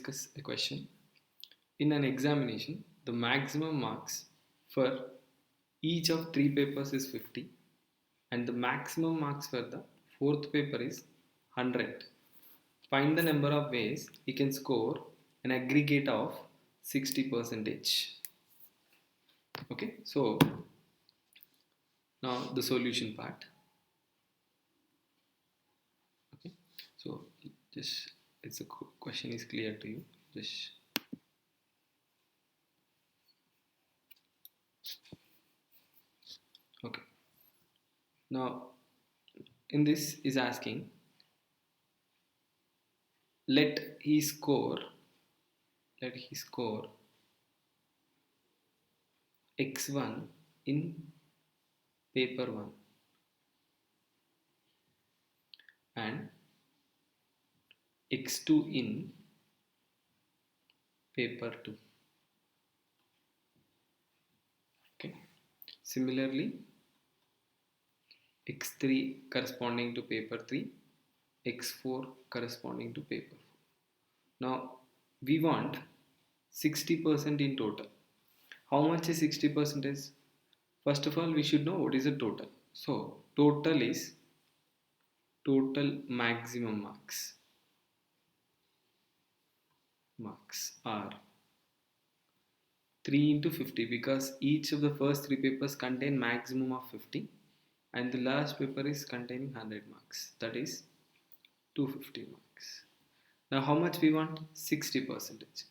Discuss a question. In an examination, the maximum marks for each of three papers is 50 and the maximum marks for the fourth paper is 100. Find the number of ways he can score an aggregate of 60 percentage. Okay, so now the solution part. Okay, so just it's a question is clear to you. Just okay. Now in this is asking let he score let he score x1 in paper 1 and x2 in paper 2. Okay, similarly x3 corresponding to paper 3, x4 corresponding to paper 4. Now we want 60% in total. How much is 60%? First of all, we should know what is the total. So total is total maximum marks are 3 into 50 because each of the first three papers contain maximum of 50 and the last paper is containing 100 marks, that is 250 marks. Now how much we want? 60%.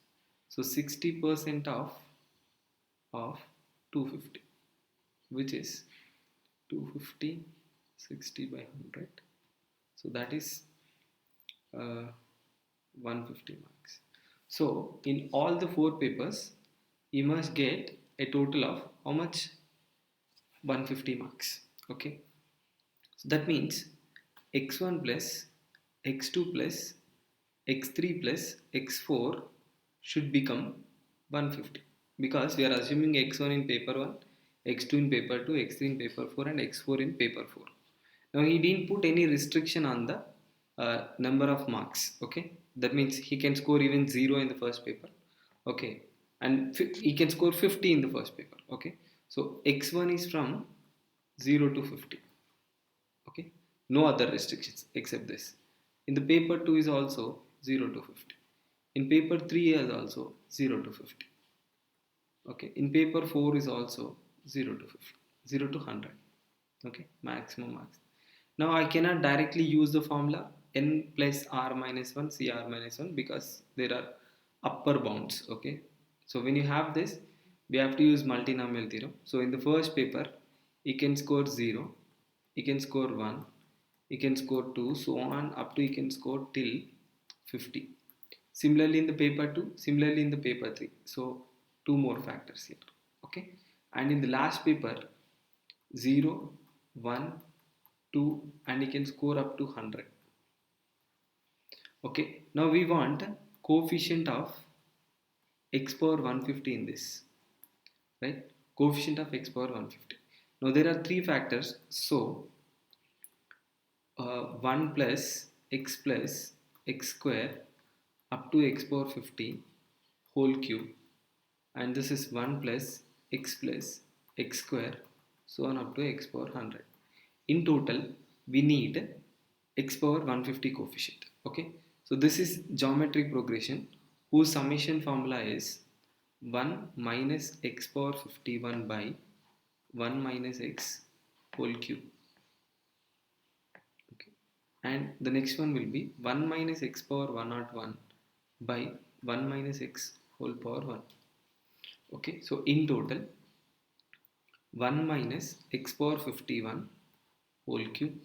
So 60% of 250, which is 250 60 by 100, so that is 150 marks. So in all the four papers you must get a total of how much? 150 marks. Okay, so that means x1 plus x2 plus x3 plus x4 should become 150 because we are assuming x1 in paper 1, x2 in paper 2, x3 in paper 4 and x4 in paper 4. Now he didn't put any restriction on the number of marks. Okay, that means he can score even 0 in the first paper. Okay, and he can score 50 in the first paper. Okay, so x1 is from 0 to 50. Okay, no other restrictions except this. In the paper 2 is also 0 to 50. In paper 3 is also 0 to 50. Okay, in paper 4 is also 0 to 50, 0 to 100. Okay, maximum marks. Now I cannot directly use the formula n plus r minus 1 cr minus 1 because there are upper bounds. Okay, so when you have this we have to use multinomial theorem. So in the first paper you can score 0, you can score 1, you can score 2, so on up to you can score till 50. Similarly in the paper 2, similarly in the paper 3. So two more factors here. Okay, and in the last paper 0, 1, 2 and you can score up to 100. Okay, now we want coefficient of x power 150 in this, right? Coefficient of x power 150. Now there are three factors, so 1 plus x square up to x power 50 whole cube, and this is 1 plus x square so on up to x power 100. In total we need x power 150 coefficient. Okay, so this is geometric progression whose summation formula is 1 minus x power 51 by 1 minus x whole cube. Okay, and the next one will be 1 minus x power 101 by 1 minus x whole power 1. Okay, so in total 1 minus x power 51 whole cube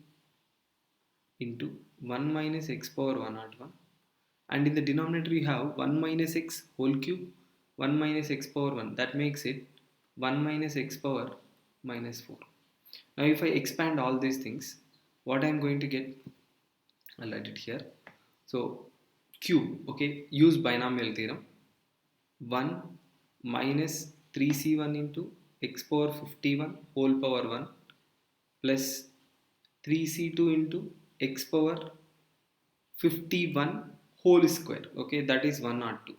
into 1 minus x power 101, and in the denominator you have 1 minus x whole cube, 1 minus x power 1, that makes it 1 minus x power minus 4. Now if I expand all these things, what I am going to get, I'll write it here. So cube, okay, use binomial theorem. 1 minus 3c1 into x power 51 whole power 1 plus 3c2 into x power 51 whole square. Okay, that is 102.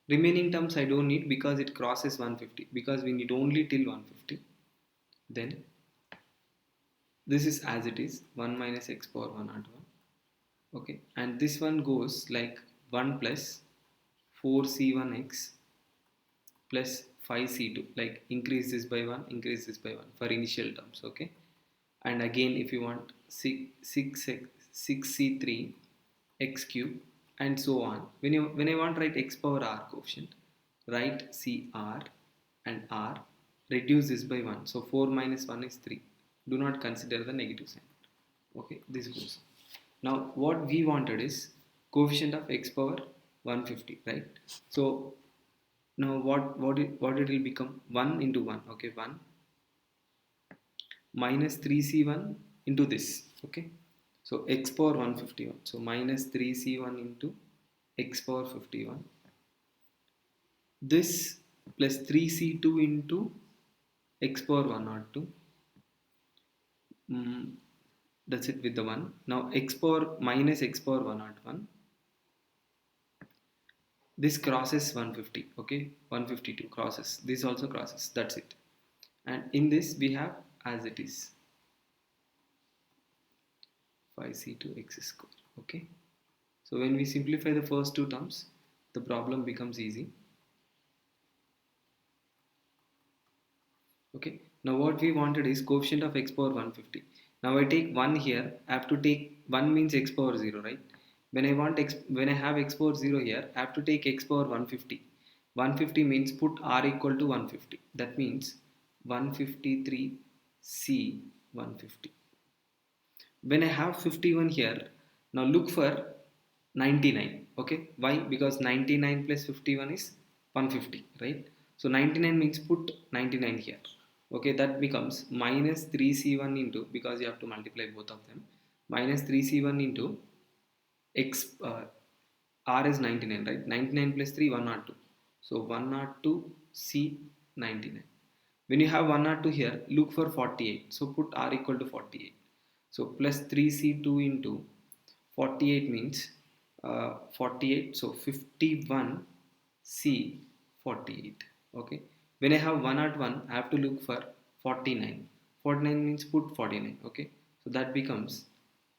Remaining terms I don't need because it crosses 150, because we need only till 150. Then this is as it is, 1 minus x power 101. Okay, and this one goes like 1 plus 4c1x plus 5c2, like increase this by 1, increase this by 1 for initial terms. Okay, and again if you want 6c3 x cube and so on. When I want to write x power r coefficient, write cr and r, reduce this by 1, so 4 minus 1 is 3. Do not consider the negative sign. Okay, this goes. Now what we wanted is coefficient of x power 150, right? So now what it will become, 1 into 1. Okay, 1 minus 3c1 into this. Okay, so x power 151, so minus 3c1 into x power 51, this plus 3c2 into x power 102. That's it with the 1. Now x power minus x power 101, this crosses 150. Okay, 152 crosses, this also crosses, that's it. And in this we have as it is 5c2 x square. Okay, so when we simplify the first two terms, the problem becomes easy. Okay, now what we wanted is coefficient of x power 150. Now I take 1 here, I have to take 1 means x power 0, right? When I have x power 0 here, I have to take x power 150. 150 means put r equal to 150. That means 153c 150. When I have 51 here, now look for 99. Okay, why? Because 99 plus 51 is 150, right? So 99 means put 99 here. Okay, that becomes minus 3c1 into, because you have to multiply both of them, minus 3c1 into x, r is 99, right? 99 plus 3, 102. So 102 c 99. When you have 102 here, look for 48. So put r equal to 48. So plus 3c2 into 48 means 48. So 51 c 48. Okay. When I have 101, I have to look for 49. 49 means put 49. Okay. So that becomes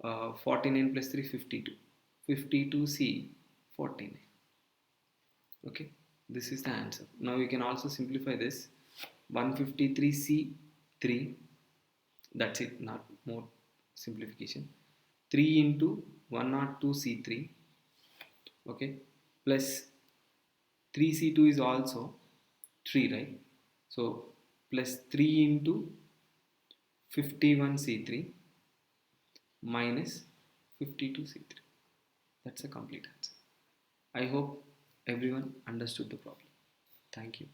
49 plus 3, 52. 52c 49. Okay, this is the answer. Now you can also simplify this, 153c3, that's it, not more simplification, 3 into 102c3. Okay, plus 3c2 is also 3, right? So plus 3 into 51c3 minus 52c3. That's a complete answer. I hope everyone understood the problem. Thank you.